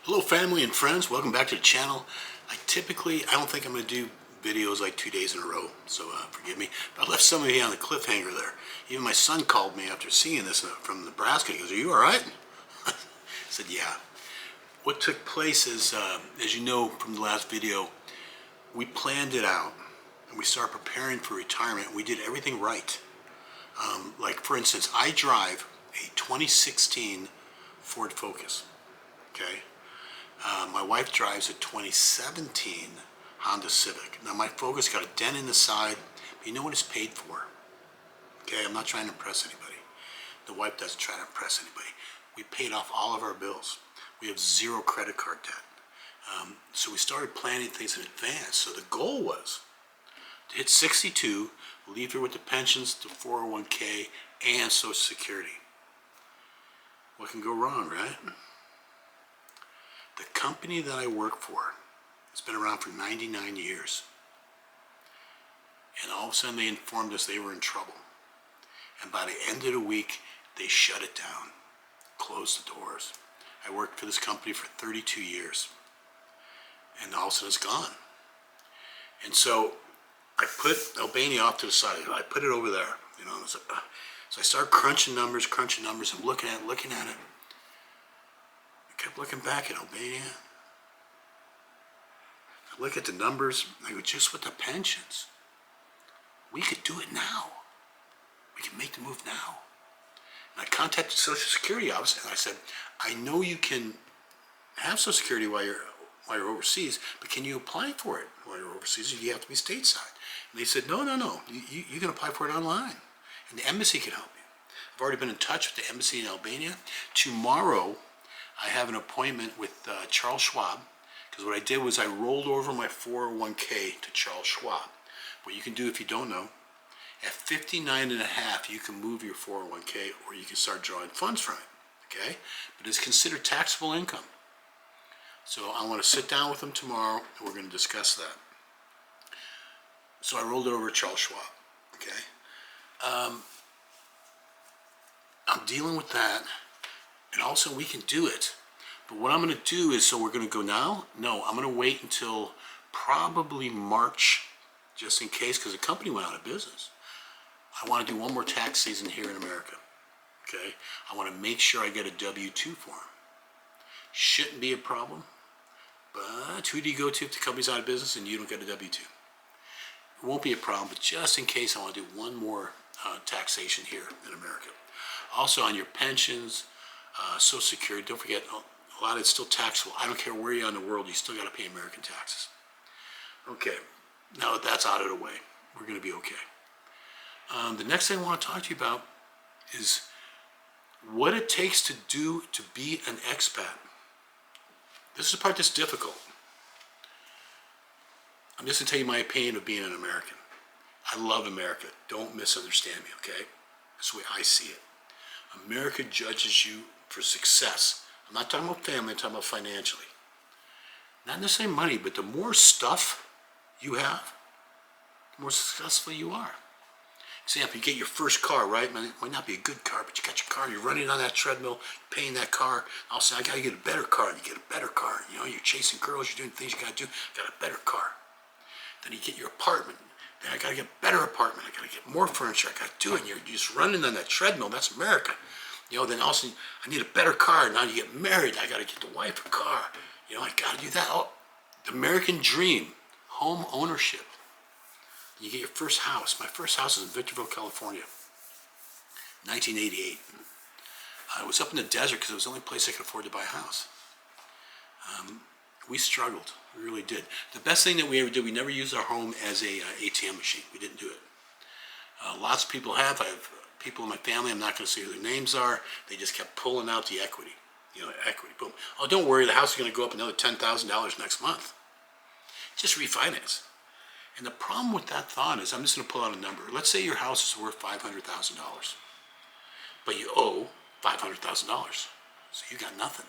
Hello family and friends, welcome back to the channel. I don't think I'm going to do videos like 2 days in a row, so forgive me. But I left some of you on the cliffhanger there. Even my son called me after seeing this from Nebraska. He goes, "Are you alright?" I said, "Yeah." What took place is, as you know from the last video, we planned it out and we started preparing for retirement. We did everything right. Like for instance, I drive a 2016 Ford Focus, okay? My wife drives a 2017 Honda Civic. Now my Focus got a dent in the side, but you know what it's paid for? Okay, I'm not trying to impress anybody. The wife doesn't try to impress anybody. We paid off all of our bills. We have zero credit card debt. So we started planning things in advance. So the goal was to hit 62, leave here with the pensions, the 401k, and Social Security. What can go wrong, right? The company that I work for has been around for 99 years. And all of a sudden they informed us they were in trouble. And by the end of the week, they shut it down, closed the doors. I worked for this company for 32 years. And all of a sudden it's gone. And so I put Albania off to the side. I put it over there, you know. So I started crunching numbers. I'm looking at it. I kept looking back at Albania. I look at the numbers. I go, just with the pensions, we could do it now. We can make the move now. And I contacted Social Security office and I said, I know you can have Social Security while you're overseas, but can you apply for it while you're overseas? You have to be stateside. And they said, no. You can apply for it online, and the embassy can help you. I've already been in touch with the embassy in Albania. Tomorrow, I have an appointment with Charles Schwab, because what I did was I rolled over my 401k to Charles Schwab. What you can do if you don't know, at 59 and a half, you can move your 401k or you can start drawing funds from it, okay? But it's considered taxable income. So I want to sit down with them tomorrow and we're going to discuss that. So I rolled it over to Charles Schwab, okay? I'm dealing with that, and also we can do it. But what I'm going to do is, so we're going to go now? No, I'm going to wait until probably March, just in case, because the company went out of business. I want to do one more tax season here in America, okay? I want to make sure I get a W-2 form. Shouldn't be a problem, but who do you go to if the company's out of business and you don't get a W-2? It won't be a problem, but just in case, I want to do one more taxation here in America. Also on your pensions, Social Security, don't forget, a lot of it's still taxable. I don't care where you are in the world, you still got to pay American taxes. Okay, now that that's out of the way, we're going to be okay. The next thing I want to talk to you about is what it takes to be an expat. This is the part that's difficult. I'm just going to tell you my opinion of being an American. I love America. Don't misunderstand me, okay? That's the way I see it. America judges you for success. I'm not talking about family, I'm talking about financially. Not necessarily money, but the more stuff you have, the more successful you are. Example, you get your first car, right? It might not be a good car, but you got your car, you're running on that treadmill, paying that car. All of a sudden, I got to get a better car. And you get a better car. You know, you're chasing girls, you're doing things you got to do. Got a better car. Then you get your apartment. Then I got to get a better apartment. I got to get more furniture. I got to do it. And you're just running on that treadmill. That's America. You know, then also, I need a better car. Now you get married. I got to get the wife a car. You know, I got to do that. Oh, the American dream, home ownership. You get your first house. My first house is in Victorville, California, 1988. I was up in the desert because it was the only place I could afford to buy a house. We struggled. We really did. The best thing that we ever did, we never used our home as a ATM machine. We didn't do it. Lots of people have. I have people in my family, I'm not going to say who their names are. They just kept pulling out the equity. You know, equity, boom. Oh, don't worry, the house is going to go up another $10,000 next month. Just refinance. And the problem with that thought is, I'm just going to pull out a number. Let's say your house is worth $500,000, but you owe $500,000, so you got nothing.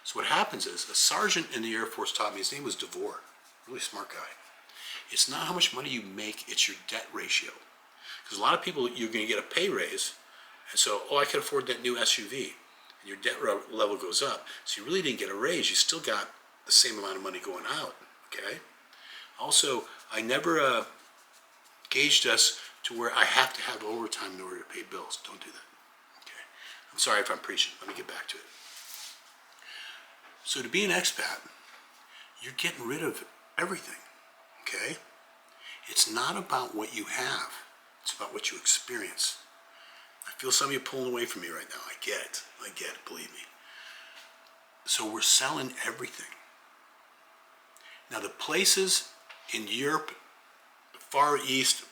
So what happens is, a sergeant in the Air Force taught me, his name was DeVore, really smart guy. It's not how much money you make, it's your debt ratio. Because a lot of people, you're going to get a pay raise, and so, oh, I can afford that new SUV. and your debt level goes up. So you really didn't get a raise. You still got the same amount of money going out, okay? Also, I never gauged us to where I have to have overtime in order to pay bills. Don't do that, okay? I'm sorry if I'm preaching. Let me get back to it. So to be an expat, you're getting rid of everything, okay? It's not about what you have. It's about what you experience. I feel some of you pulling away from me right now. I get it, believe me. So we're selling everything. Now the places in Europe, the Far East,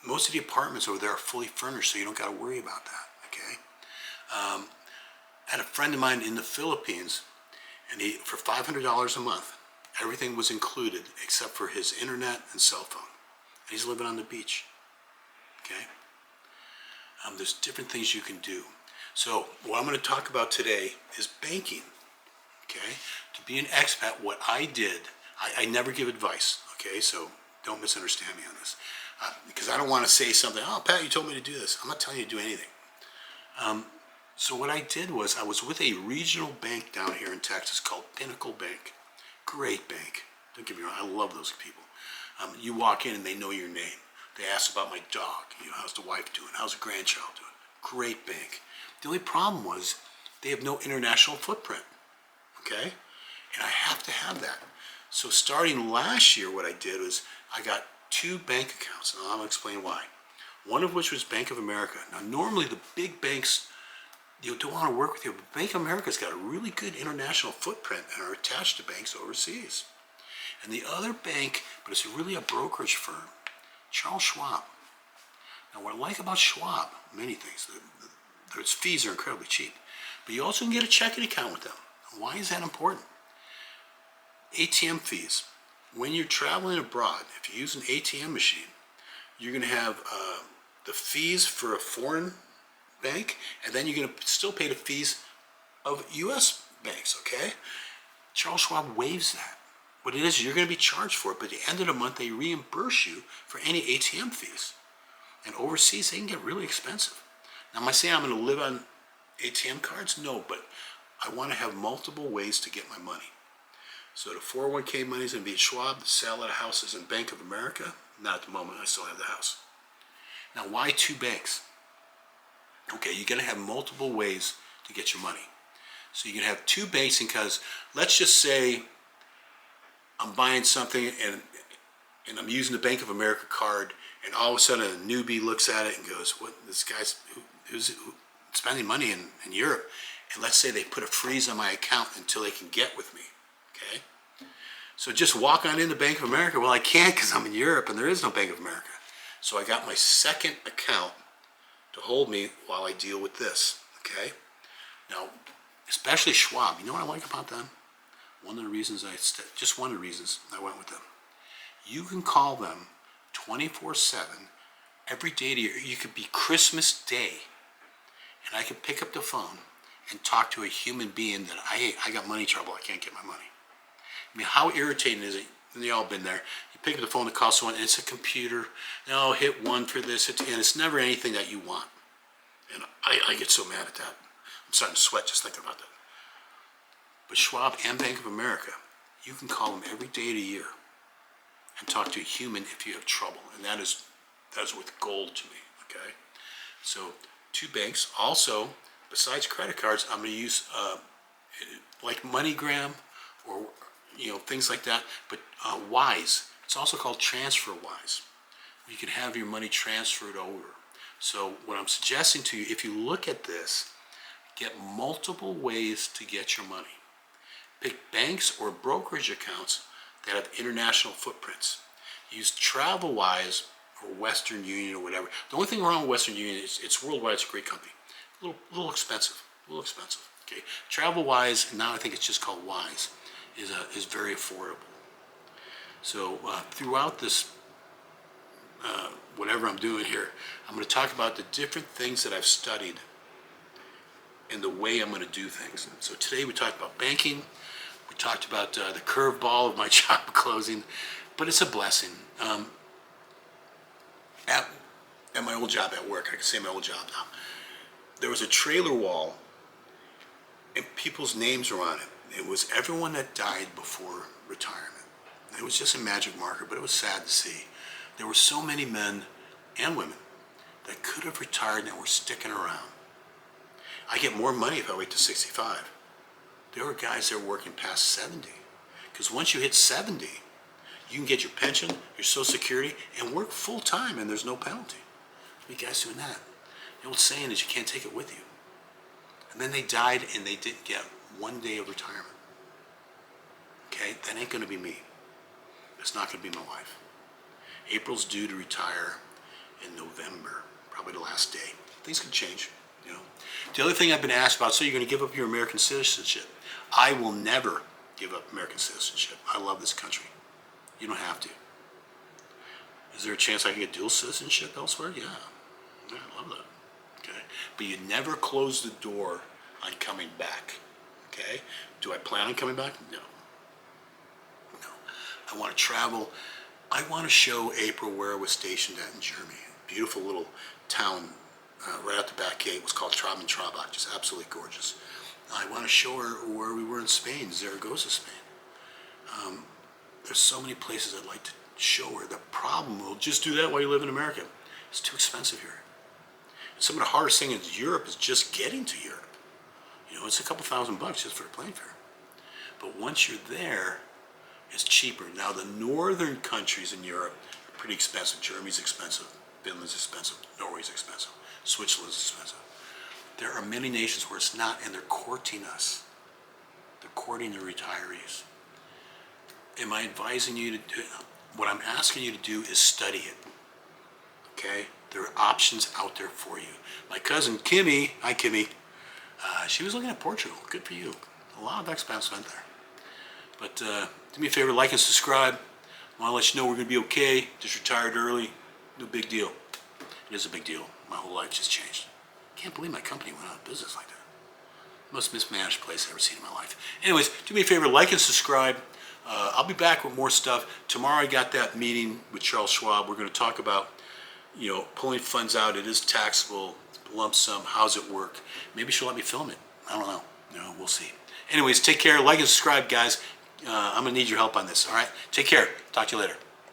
most of the apartments over there are fully furnished, so you don't got to worry about that, okay? I had a friend of mine in the Philippines, and for $500 a month, everything was included except for his internet and cell phone. And he's living on the beach, okay? There's different things you can do. So what I'm going to talk about today is banking, okay? To be an expat, what I did, I never give advice, okay? So don't misunderstand me on this. Because I don't want to say something, oh, Pat, you told me to do this. I'm not telling you to do anything. So what I did was I was with a regional bank down here in Texas called Pinnacle Bank. Great bank. Don't get me wrong, I love those people. You walk in and they know your name. They ask about my dog. How's the wife doing? How's the grandchild doing? Great bank. The only problem was they have no international footprint, okay? And I have to have that. So starting last year, what I did was I got 2 bank accounts, and I'm going to explain why. One of which was Bank of America. Now, normally the big banks, don't want to work with you, but Bank of America's got a really good international footprint and are attached to banks overseas. And the other bank, but it's really a brokerage firm, Charles Schwab. Now, what I like about Schwab, many things, their fees are incredibly cheap, but you also can get a checking account with them. Why is that important? ATM fees. When you're traveling abroad, if you use an ATM machine, you're going to have the fees for a foreign bank, and then you're going to still pay the fees of U.S. banks, okay? Charles Schwab waives that. What it is, you're going to be charged for it, but at the end of the month, they reimburse you for any ATM fees. And overseas, they can get really expensive. Now, am I saying I'm going to live on ATM cards? No, but I want to have multiple ways to get my money. So the 401k money is going to be at Schwab, the sale of houses in Bank of America. Not at the moment, I still have the house. Now, why 2 banks? Okay, you're going to have multiple ways to get your money. So you can have 2 banks because let's just say I'm buying something and I'm using the Bank of America card, and all of a sudden a newbie looks at it and goes, what, this guy's who's spending money in Europe, and let's say they put a freeze on my account until they can get with me, okay? So just walk on into Bank of America. Well, I can't because I'm in Europe and there is no Bank of America. So I got my second account to hold me while I deal with this, okay? Now, especially Schwab, you know what I like about them? One of the reasons just one of the reasons I went with them. You can call them 24/7 every day to you could be Christmas Day, and I could pick up the phone and talk to a human being that I got money trouble, I can't get my money. I mean, how irritating is it? And they all been there. You pick up the phone to call someone, and it's a computer. No, hit 1 for this, and it's never anything that you want. And I get so mad at that. I'm starting to sweat just thinking about that. But Schwab and Bank of America, you can call them every day of the year and talk to a human if you have trouble. And that is worth gold to me, okay? So 2 banks. Also, besides credit cards, I'm going to use like MoneyGram or things like that. But Wise, it's also called TransferWise. You can have your money transferred over. So what I'm suggesting to you, if you look at this, get multiple ways to get your money. Pick banks or brokerage accounts that have international footprints. Use TravelWise or Western Union or whatever. The only thing wrong with Western Union is it's worldwide. It's a great company. A little expensive. Okay. TravelWise, now I think it's just called Wise, is very affordable. So throughout this, whatever I'm doing here, I'm going to talk about the different things that I've studied and the way I'm going to do things. So today we talked about banking. We talked about the curveball of my job closing, but it's a blessing. At my old job at work, I can say my old job now, there was a trailer wall and people's names are on it. It was everyone that died before retirement. It was just a magic marker, but it was sad to see. There were so many men and women that could have retired and were sticking around. I get more money if I wait to 65. There were guys that were working past 70. Because once you hit 70, you can get your pension, your Social Security, and work full time, and there's no penalty. You guys doing that? The old saying is you can't take it with you. And then they died and they didn't get 1 day of retirement. Okay, that ain't gonna be me. It's not gonna be my wife. April's due to retire in November, probably the last day. Things can change, you know. The other thing I've been asked about, so you're gonna give up your American citizenship. I will never give up American citizenship. I love this country. You don't have to. Is there a chance I can get dual citizenship elsewhere? Yeah, I love that. Okay, but you never close the door on coming back. Okay, do I plan on coming back? No. I want to travel. I want to show April where I was stationed at in Germany. Beautiful little town right out the back gate. It was called Traben Trabach, just absolutely gorgeous. I want to show her where we were in Spain, Zaragoza, Spain. There's so many places I'd like to show her. The problem, we'll just do that while you live in America. It's too expensive here. And some of the hardest thing in Europe is just getting to Europe. You know, it's a couple $1,000 just for a plane fare. But once you're there, it's cheaper. Now, the northern countries in Europe are pretty expensive. Germany's expensive. Finland's expensive. Norway's expensive. Switzerland's expensive. There are many nations where it's not, and they're courting us. They're courting the retirees. Am I advising you to do it? What I'm asking you to do is study it. Okay? There are options out there for you. My cousin Kimmy, hi Kimmy, she was looking at Portugal. Good for you. A lot of expats went there. But do me a favor, like and subscribe. I want to let you know we're going to be okay. Just retired early. No big deal. It is a big deal. My whole life just changed. Can't believe my company went out of business like that. Most mismanaged place I've ever seen in my life. Anyways, do me a favor, like and subscribe. I'll be back with more stuff. Tomorrow I got that meeting with Charles Schwab. We're going to talk about, you know, pulling funds out. It is taxable, lump sum. How's it work? Maybe she'll let me film it. I don't know. No, we'll see. Anyways, take care. Like and subscribe, guys. I'm going to need your help on this. All right? Take care. Talk to you later.